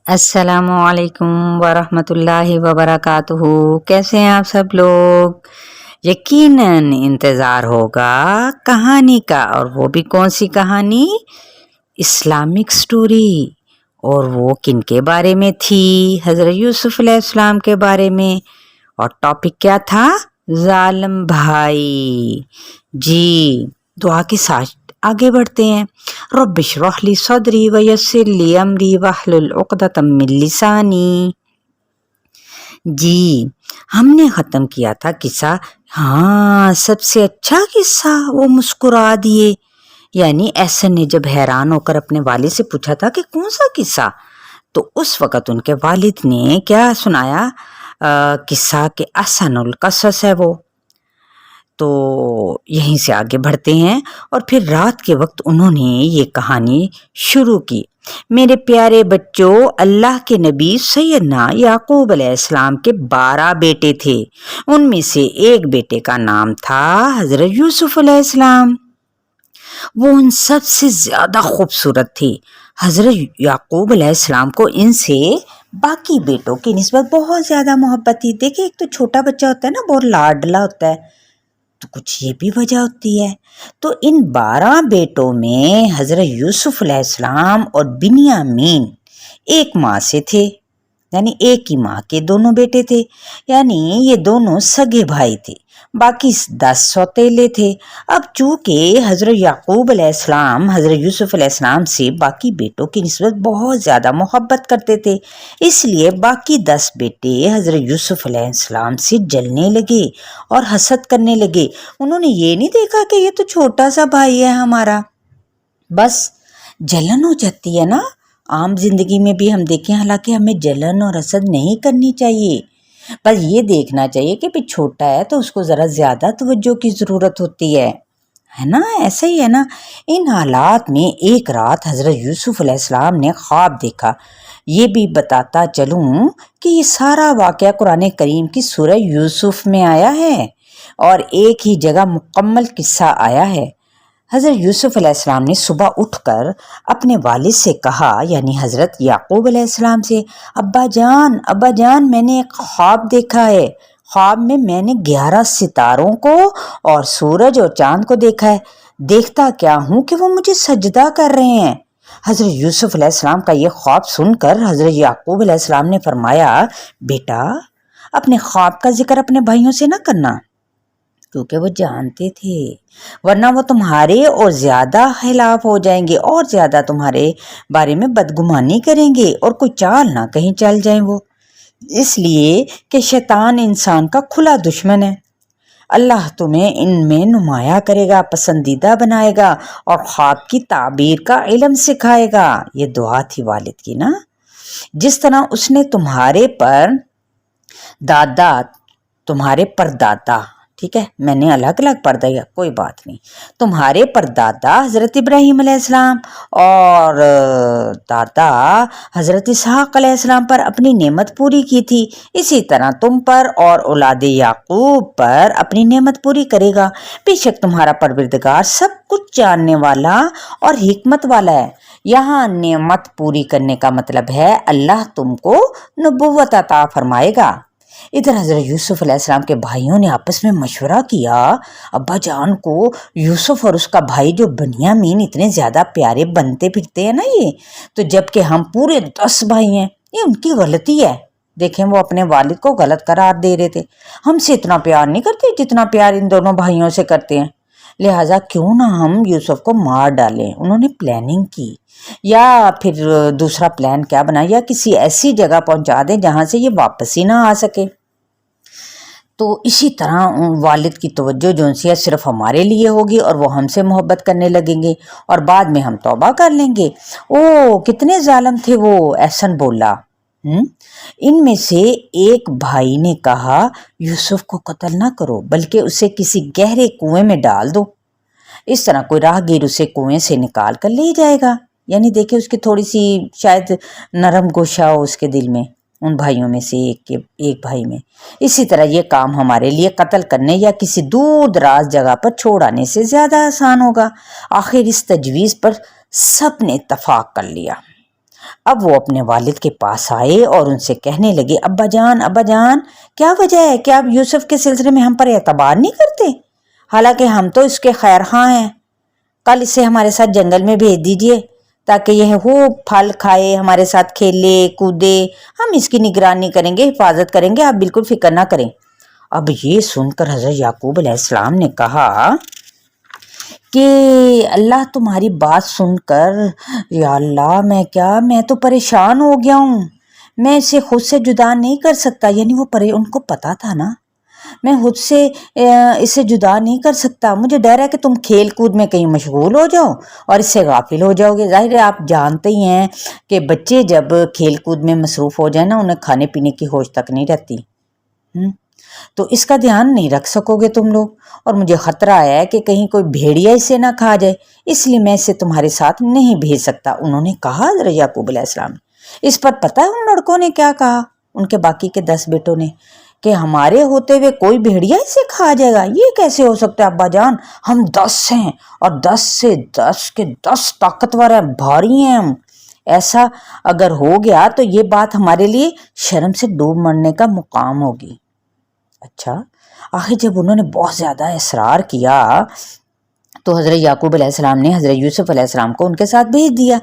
السلام علیکم ورحمۃ اللہ وبرکاتہ۔ کیسے ہیں آپ سب لوگ؟ یقیناً انتظار ہوگا کہانی کا، اور وہ بھی کون سی کہانی؟ Islamic story. اور وہ کن کے بارے میں تھی؟ حضرت یوسف علیہ السلام کے بارے میں۔ اور ٹاپک کیا تھا؟ ظالم بھائی۔ جی دعا کے ساتھ آگے بڑھتے ہیں۔ رب اشرح لی صدری ویسر لی امری واحلل عقدۃ من لسانی۔ جی ہم نے ختم کیا تھا قصہ، سب سے اچھا قصہ، وہ مسکرا دیے۔ یعنی احسن نے جب حیران ہو کر اپنے والد سے پوچھا تھا کہ کون سا قصہ، تو اس وقت ان کے والد نے کیا سنایا؟ قصہ کہ احسن القصص ہے وہ۔ تو یہیں سے آگے بڑھتے ہیں۔ اور پھر رات کے وقت انہوں نے یہ کہانی شروع کی۔ میرے پیارے بچوں، اللہ کے نبی سیدنا یعقوب علیہ السلام کے 12 بیٹے تھے۔ ان میں سے ایک بیٹے کا نام تھا حضرت یوسف علیہ السلام۔ وہ ان سب سے زیادہ خوبصورت تھے۔ حضرت یعقوب علیہ السلام کو ان سے باقی بیٹوں کی نسبت بہت زیادہ محبت تھی۔ دیکھیں ایک تو چھوٹا بچہ ہوتا ہے نا، بہت لاڈلا ہوتا ہے، تو کچھ یہ بھی وجہ ہوتی ہے۔ تو ان 12 بیٹوں میں حضرت یوسف علیہ السلام اور بنیامین ایک ماں سے تھے، یعنی ایک ہی ماں کے دونوں بیٹے تھے، یعنی یہ دونوں سگے بھائی تھے۔ باقی 10 سوتیلے تھے۔ اب چونکہ حضرت یعقوب علیہ السلام حضرت یوسف علیہ السلام سے باقی بیٹوں کی نسبت بہت زیادہ محبت کرتے تھے، اس لیے باقی 10 بیٹے حضرت یوسف علیہ السلام سے جلنے لگے اور حسد کرنے لگے۔ انہوں نے یہ نہیں دیکھا کہ یہ تو چھوٹا سا بھائی ہے ہمارا، بس جلن ہو جاتی ہے نا۔ عام زندگی میں بھی ہم دیکھیں، حالانکہ ہمیں جلن اور حسد نہیں کرنی چاہیے، بس یہ دیکھنا چاہیے کہ بھی چھوٹا ہے تو اس کو ذرا زیادہ توجہ کی ضرورت ہوتی ہے نا، ایسا ہی ہے نا۔ ان حالات میں ایک رات حضرت یوسف علیہ السلام نے خواب دیکھا۔ یہ بھی بتاتا چلوں کہ یہ سارا واقعہ قرآن کریم کی سورہ یوسف میں آیا ہے اور ایک ہی جگہ مکمل قصہ آیا ہے۔ حضرت یوسف علیہ السلام نے صبح اٹھ کر اپنے والد سے کہا، یعنی حضرت یعقوب علیہ السلام سے، ابا جان میں نے ایک خواب دیکھا ہے۔ خواب میں نے 11 ستاروں کو اور سورج اور چاند کو دیکھا ہے۔ دیکھتا کیا ہوں کہ وہ مجھے سجدہ کر رہے ہیں۔ حضرت یوسف علیہ السلام کا یہ خواب سن کر حضرت یعقوب علیہ السلام نے فرمایا، بیٹا اپنے خواب کا ذکر اپنے بھائیوں سے نہ کرنا، کیونکہ وہ جانتے تھے ورنہ وہ تمہارے اور زیادہ خلاف ہو جائیں گے اور زیادہ تمہارے بارے میں بدگمانی کریں گے اور کوئی چال نہ کہیں چل جائیں وہ، اس لیے کہ شیطان انسان کا کھلا دشمن ہے۔ اللہ تمہیں ان میں نمایاں کرے گا، پسندیدہ بنائے گا اور خواب کی تعبیر کا علم سکھائے گا۔ یہ دعا تھی والد کی نا۔ جس طرح اس نے تمہارے پردادا، ٹھیک ہے، میں نے الگ الگ پڑھ دیا، کوئی بات نہیں، تمہارے پردادا حضرت ابراہیم علیہ السلام اور دادا حضرت اسحاق علیہ السلام پر اپنی نعمت پوری کی تھی، اسی طرح تم پر اور اولاد یعقوب پر اپنی نعمت پوری کرے گا۔ بے شک تمہارا پروردگار سب کچھ جاننے والا اور حکمت والا ہے۔ یہاں نعمت پوری کرنے کا مطلب ہے اللہ تم کو نبوت عطا فرمائے گا۔ ادھر حضرت یوسف علیہ السلام کے بھائیوں نے آپس میں مشورہ کیا، ابا جان کو یوسف اور اس کا بھائی جو بنیامین اتنے زیادہ پیارے بنتے پھرتے ہیں نا، یہ تو جب کہ ہم پورے 10 بھائی ہیں، یہ ان کی غلطی ہے۔ دیکھیں وہ اپنے والد کو غلط قرار دے رہے تھے، ہم سے اتنا پیار نہیں کرتے جتنا پیار ان دونوں بھائیوں سے کرتے ہیں، لہٰذا کیوں نہ ہم یوسف کو مار ڈالیں۔ انہوں نے پلاننگ کی، یا پھر دوسرا پلان کیا بنا، یا کسی ایسی جگہ پہنچا دیں جہاں سے یہ واپس ہی نہ آ سکے۔ تو اسی طرح والد کی توجہ جو ہے صرف ہمارے لیے ہوگی اور وہ ہم سے محبت کرنے لگیں گے اور بعد میں ہم توبہ کر لیں گے۔ کتنے ظالم تھے وہ، احسن بولا۔ ان میں سے ایک بھائی نے کہا، یوسف کو قتل نہ کرو بلکہ اسے کسی گہرے کنویں میں ڈال دو، اس طرح کوئی راہ گیر اسے کنویں سے نکال کر لے جائے گا۔ یعنی دیکھیں اس کی تھوڑی سی شاید نرم گوشہ ہو اس کے دل میں، ان بھائیوں میں سے ایک بھائی میں۔ اسی طرح یہ کام ہمارے لیے قتل کرنے یا کسی دور دراز جگہ پر چھوڑ آنے سے زیادہ آسان ہوگا۔ آخر اس تجویز پر سب نے اتفاق کر لیا۔ اب وہ اپنے والد کے پاس آئے اور ان سے کہنے لگے، ابا جان کیا وجہ ہے کہ آپ یوسف کے سلسلے میں ہم پر اعتبار نہیں کرتے؟ حالانکہ ہم تو اس کے خیر خواہ ہیں، کل اسے ہمارے ساتھ جنگل میں بھیج دیجئے تاکہ یہ خوب پھل کھائے، ہمارے ساتھ کھیلے کودے، ہم اس کی نگرانی کریں گے، حفاظت کریں گے، آپ بالکل فکر نہ کریں۔ اب یہ سن کر حضرت یعقوب علیہ السلام نے کہا کہ اللہ تمہاری بات سن کر، یا اللہ میں تو پریشان ہو گیا ہوں، میں اسے خود سے جدا نہیں کر سکتا، یعنی ان کو پتا تھا نا، میں خود سے اسے جدا نہیں کر سکتا، مجھے ڈر ہے کہ تم کھیل کود میں کہیں مشغول ہو جاؤ اور اس سے غافل ہو جاؤ گے۔ ظاہر ہے آپ جانتے ہی ہیں کہ بچے جب کھیل کود میں مصروف ہو جائیں نا، انہیں کھانے پینے کی ہوش تک نہیں رہتی، تو اس کا دھیان نہیں رکھ سکو گے تم لوگ، اور مجھے خطرہ ہے کہ کہیں کوئی بھیڑیا اسے نہ کھا جائے، اس لیے میں اسے تمہارے ساتھ نہیں بھیج سکتا۔ انہوں نے کہا حضرت یعقوب علیہ السلام نے، اس پر پتہ ہے ان لڑکوں نے کیا کہا، ان کے باقی کے 10 بیٹوں نے، کہ ہمارے ہوتے ہوئے کوئی بھیڑیا اسے کھا جائے گا، یہ کیسے ہو سکتا ہے ابا جان، ہم 10 ہیں اور 10 سے 10 کے 10 طاقتور ہیں، بھاری ہیں ہم، ایسا اگر ہو گیا تو یہ بات ہمارے لیے شرم سے ڈوب مرنے کا مقام ہوگی۔ اچھا، آخر جب انہوں نے بہت زیادہ اصرار کیا تو حضرت یعقوب علیہ السلام نے حضرت یوسف علیہ السلام کو ان کے ساتھ بھیج دیا۔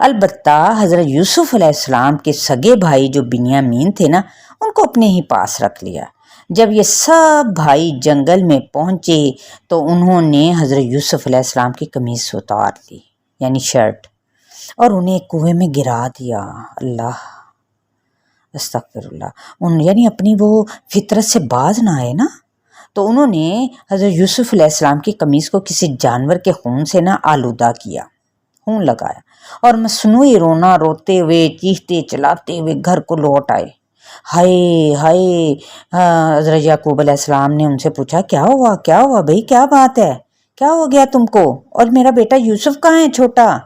البتہ حضرت یوسف علیہ السلام کے سگے بھائی جو بنیامین تھے نا، ان کو اپنے ہی پاس رکھ لیا۔ جب یہ سب بھائی جنگل میں پہنچے تو انہوں نے حضرت یوسف علیہ السلام کی قمیص اتار لی، یعنی شرٹ، اور انہیں ایک کنویں میں گرا دیا۔ اللہ استغفر اللہ، یعنی اپنی وہ فطرت سے باز نہ آئے نا، تو انہوں نے حضرت یوسف علیہ السلام کی قمیص کو کسی جانور کے خون سے نہ آلودہ کیا، خون لگایا، اور مصنوعی رونا روتے ہوئے چیختے چلاتے ہوئے گھر کو لوٹ آئے۔ ہائے ہائے، حضرت یعقوب علیہ السلام نے ان سے پوچھا، کیا ہوا بھائی، کیا بات ہے، کیا ہو گیا تم کو، اور میرا بیٹا یوسف کہاں ہے چھوٹا؟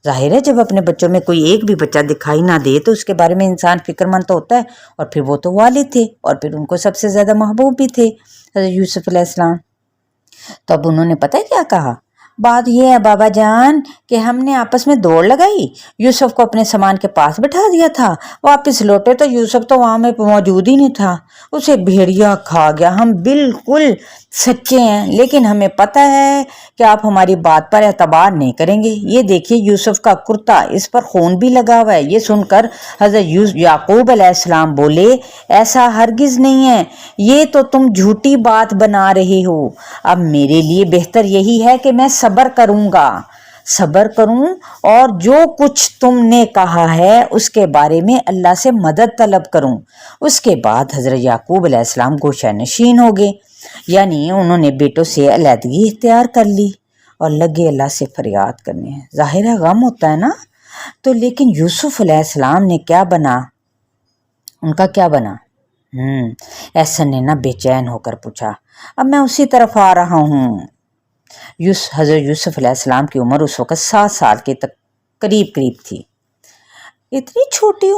ظاہر ہے جب اپنے بچوں میں کوئی ایک بھی بچہ دکھائی نہ دے تو اس کے بارے میں انسان فکر مند تو ہوتا ہے، اور پھر وہ تو والد تھے، اور پھر ان کو سب سے زیادہ محبوب بھی تھے حضرت یوسف علیہ السلام۔ تو اب انہوں نے پتہ ہے کیا کہا، بات یہ ہے بابا جان کہ ہم نے آپس میں دوڑ لگائی، یوسف کو اپنے سامان کے پاس بٹھا دیا تھا، واپس لوٹے تو یوسف تو وہاں میں موجود ہی نہیں تھا، اسے بھیڑیا کھا گیا۔ ہم بالکل سچے ہیں، لیکن ہمیں پتہ ہے کہ آپ ہماری بات پر اعتبار نہیں کریں گے۔ یہ دیکھیے یوسف کا کرتا، اس پر خون بھی لگا ہوا ہے۔ یہ سن کر حضرت یعقوب علیہ السلام بولے، ایسا ہرگز نہیں ہے، یہ تو تم جھوٹی بات بنا رہے ہو۔ اب میرے لیے بہتر یہی ہے کہ میں صبر کروں اور جو کچھ تم نے کہا ہے اس کے بارے میں اللہ سے مدد طلب کروں۔ اس کے بعد حضرت یعقوب علیہ السلام گوشہ نشین ہو گئے، یعنی انہوں نے بیٹوں سے علیحدگی اختیار کر لی اور لگے اللہ سے فریاد کرنے۔ ظاہر ہے غم ہوتا ہے نا، تو لیکن یوسف علیہ السلام نے کیا بنا، ان کا کیا بنا؟ احسن نے نا بے چین ہو کر پوچھا، اب میں اسی طرف آ رہا ہوں۔ حضرت یوسف علیہ السلام کی عمر اس وقت 7 سال کے قریب تھی۔ اتنی چھوٹی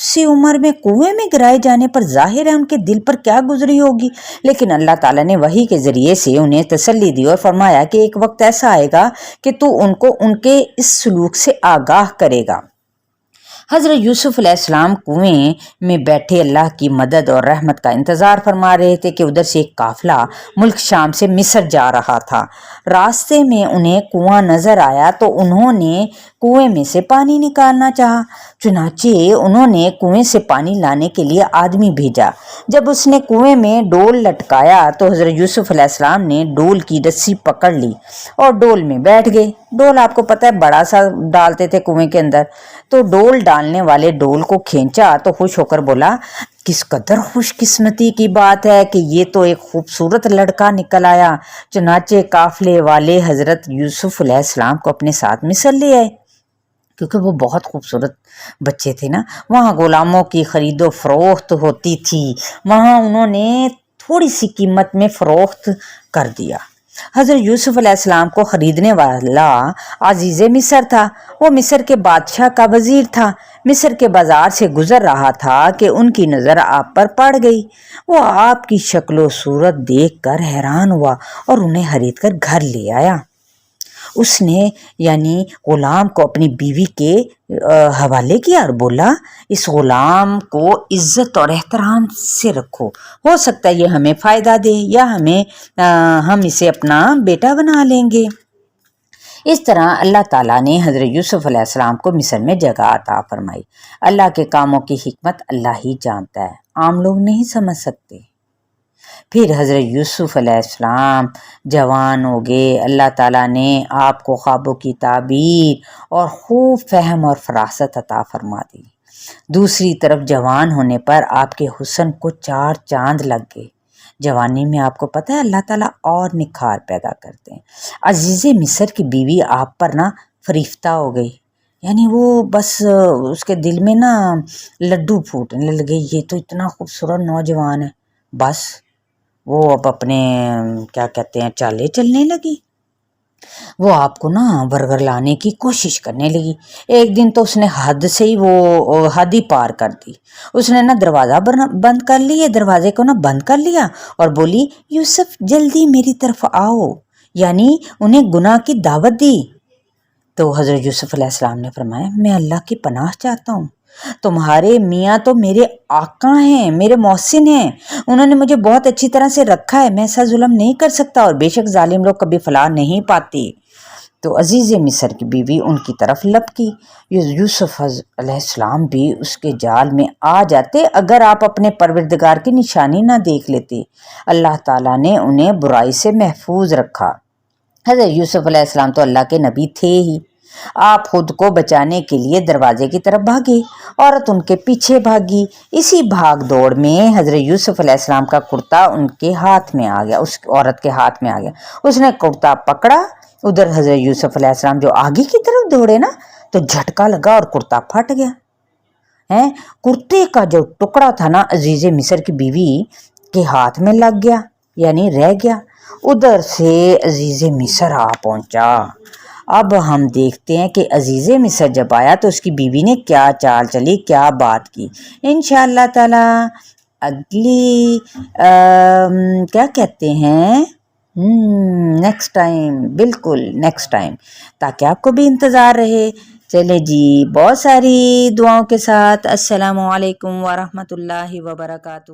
سی عمر میں کنویں میں گرائے جانے پر ظاہر ہے ان کے دل پر کیا گزری ہوگی، لیکن اللہ تعالیٰ نے وحی کے ذریعے سے انہیں تسلی دی اور فرمایا کہ ایک وقت ایسا آئے گا کہ تو ان کو ان کے اس سلوک سے آگاہ کرے گا۔ حضرت یوسف علیہ السلام کنویں میں بیٹھے اللہ کی مدد اور رحمت کا انتظار فرما رہے تھے کہ ادھر سے ایک قافلہ ملک شام سے مصر جا رہا تھا۔ راستے میں انہیں کنواں نظر آیا تو انہوں نے کنویں میں سے پانی نکالنا چاہا، چنانچہ انہوں نے کنویں سے پانی لانے کے لیے آدمی بھیجا۔ جب اس نے کنویں میں ڈول لٹکایا تو حضرت یوسف علیہ السلام نے ڈول کی رسی پکڑ لی اور ڈول میں بیٹھ گئے۔ ڈول آپ کو پتہ ہے بڑا سا ڈالتے تھے کنویں کے اندر، تو ڈول ڈالنے والے ڈول کو کھینچا تو خوش ہو کر بولا، کس قدر خوش قسمتی کی بات ہے کہ یہ تو ایک خوبصورت لڑکا نکل آیا۔ چنانچہ قافلے والے حضرت یوسف علیہ السلام کو اپنے ساتھ مصر لے آئے، کیونکہ وہ بہت خوبصورت بچے تھے نا۔ وہاں غلاموں کی خرید و فروخت ہوتی تھی، وہاں انہوں نے تھوڑی سی قیمت میں فروخت کر دیا۔ حضرت یوسف علیہ السلام کو خریدنے والا عزیز مصر تھا، وہ مصر کے بادشاہ کا وزیر تھا۔ مصر کے بازار سے گزر رہا تھا کہ ان کی نظر آپ پر پڑ گئی۔ وہ آپ کی شکل و صورت دیکھ کر حیران ہوا اور انہیں خرید کر گھر لے آیا۔ اس نے یعنی غلام کو اپنی بیوی کے حوالے کیا اور بولا اس غلام کو عزت اور احترام سے رکھو، ہو سکتا ہے یہ ہمیں فائدہ دے یا ہم اسے اپنا بیٹا بنا لیں گے۔ اس طرح اللہ تعالیٰ نے حضرت یوسف علیہ السلام کو مصر میں جگہ عطا فرمائی۔ اللہ کے کاموں کی حکمت اللہ ہی جانتا ہے، عام لوگ نہیں سمجھ سکتے۔ پھر حضرت یوسف علیہ السلام جوان ہو گئے، اللہ تعالیٰ نے آپ کو خوابوں کی تعبیر اور خوب فہم اور فراست عطا فرما دی۔ دوسری طرف جوان ہونے پر آپ کے حسن کو 4 چاند لگ گئے۔ جوانی میں آپ کو پتہ ہے اللہ تعالیٰ اور نکھار پیدا کرتے ہیں۔ عزیز مصر کی بیوی آپ پر فریفتہ ہو گئی، یعنی وہ بس اس کے دل میں لڈو پھوٹنے لگے، یہ تو اتنا خوبصورت نوجوان ہے، بس وہ اب اپنے کیا کہتے ہیں چالے چلنے لگی۔ وہ آپ کو ورگلانے کی کوشش کرنے لگی۔ ایک دن تو اس نے حد سے ہی وہ حد ہی پار کر دی۔ اس نے دروازہ بند کر لیا، دروازے کو بند کر لیا اور بولی یوسف جلدی میری طرف آؤ، یعنی انہیں گناہ کی دعوت دی۔ تو حضرت یوسف علیہ السلام نے فرمایا میں اللہ کی پناہ چاہتا ہوں، تمہارے میاں تو میرے آقا ہیں، میرے محسن ہیں، انہوں نے مجھے بہت اچھی طرح سے رکھا ہے، میں ایسا ظلم نہیں کر سکتا، اور بے شک ظالم لوگ کبھی فلاح نہیں پاتی۔ تو عزیز مصر کی بیوی ان کی طرف لپکی۔ یوسف علیہ السلام بھی اس کے جال میں آ جاتے اگر آپ اپنے پروردگار کی نشانی نہ دیکھ لیتے۔ اللہ تعالیٰ نے انہیں برائی سے محفوظ رکھا۔ حضرت یوسف علیہ السلام تو اللہ کے نبی تھے ہی، آپ خود کو بچانے کے لیے دروازے کی طرف بھاگے، عورت ان کے پیچھے بھاگی۔ اسی بھاگ دوڑ میں حضرت یوسف علیہ السلام کا کرتا ان کے ہاتھ میں آ گیا، اس عورت کے ہاتھ میں آ گیا۔ اس نے کرتا پکڑا، ادھر حضرت یوسف علیہ السلام جو آگے کی طرف دوڑے تو جھٹکا لگا اور کرتا پھٹ گیا۔ کرتے کا جو ٹکڑا تھا عزیز مصر کی بیوی کے ہاتھ میں لگ گیا، یعنی رہ گیا۔ ادھر سے عزیز مصر آ پہنچا۔ اب ہم دیکھتے ہیں کہ عزیز مصر جب آیا تو اس کی بیوی نے کیا چال چلی، کیا بات کی۔ انشاءاللہ تعالی اگلی کیا کہتے ہیں نیکسٹ ٹائم، بالکل نیکسٹ ٹائم، تاکہ آپ کو بھی انتظار رہے۔ چلے جی، بہت ساری دعاؤں کے ساتھ السلام علیکم ورحمۃ اللہ وبرکاتہ۔